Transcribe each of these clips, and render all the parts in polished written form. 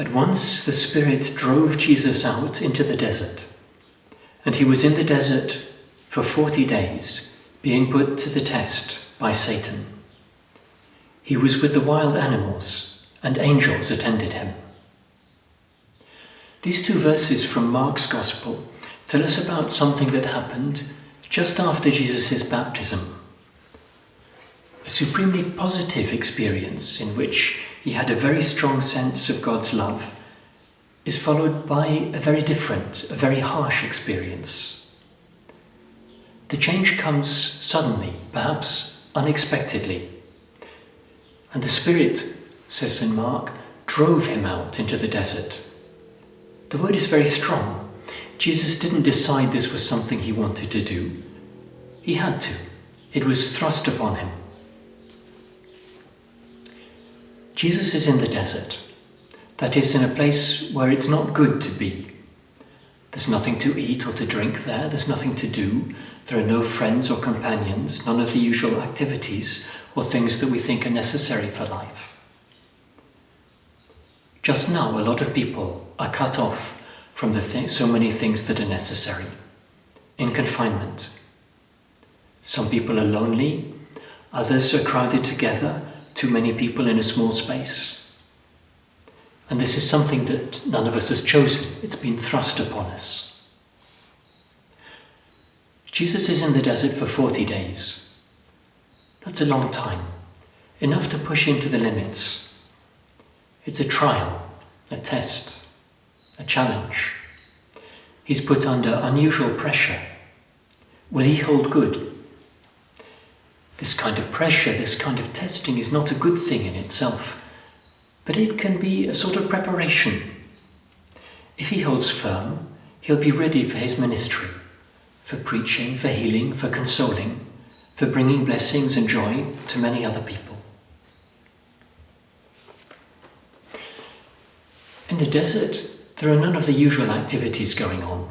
At once the Spirit drove Jesus out into the desert, and he was in the desert for 40 days, being put to the test by Satan. He was with the wild animals, and angels attended him. These two verses from Mark's Gospel tell us about something that happened just after Jesus' baptism. A supremely positive experience in which he had a very strong sense of God's love is followed by a very different, a very harsh experience. The change comes suddenly, perhaps unexpectedly. And the Spirit, says St. Mark, drove him out into the desert. The word is very strong. Jesus didn't decide this was something he wanted to do. He had to. It was thrust upon him. Jesus is in the desert. That is, in a place where it's not good to be. There's nothing to eat or to drink there. There's nothing to do. There are no friends or companions, none of the usual activities or things that we think are necessary for life. Just now, a lot of people are cut off from so many things that are necessary, in confinement. Some people are lonely, others are crowded together, too many people in a small space. And this is something that none of us has chosen. It's been thrust upon us. Jesus is in the desert for 40 days. That's a long time, enough to push him to the limits. It's a trial, a test, a challenge. He's put under unusual pressure. Will he hold good? This kind of pressure, this kind of testing is not a good thing in itself, but it can be a sort of preparation. If he holds firm, he'll be ready for his ministry, for preaching, for healing, for consoling, for bringing blessings and joy to many other people. In the desert, there are none of the usual activities going on.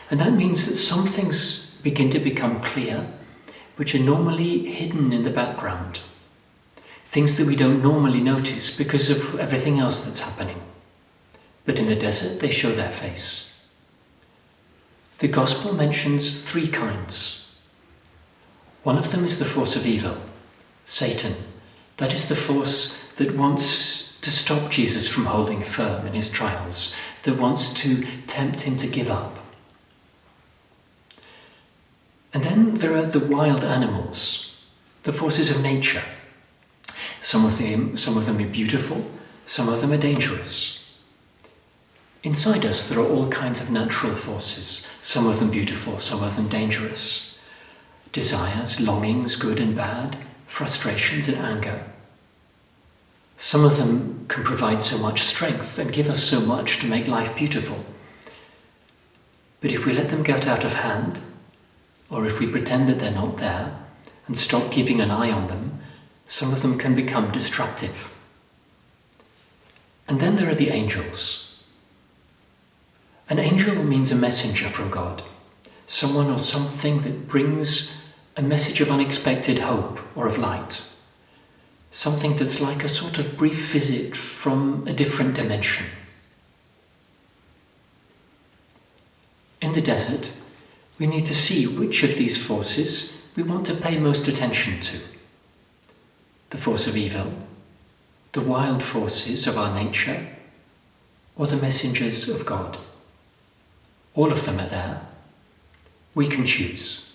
And that means that some things begin to become clear, which are normally hidden in the background. Things that we don't normally notice because of everything else that's happening. But in the desert, they show their face. The Gospel mentions three kinds. One of them is the force of evil, Satan. That is the force that wants to stop Jesus from holding firm in his trials, that wants to tempt him to give up. And then there are the wild animals, the forces of nature. Some of them are beautiful, some of them are dangerous. Inside us there are all kinds of natural forces, some of them beautiful, some of them dangerous. Desires, longings, good and bad, frustrations and anger. Some of them can provide so much strength and give us so much to make life beautiful. But if we let them get out of hand, or if we pretend that they're not there and stop keeping an eye on them, some of them can become destructive. And then there are the angels. An angel means a messenger from God, someone or something that brings a message of unexpected hope or of light, something that's like a sort of brief visit from a different dimension. In the desert, we need to see which of these forces we want to pay most attention to. The force of evil, the wild forces of our nature, or the messengers of God. All of them are there. We can choose.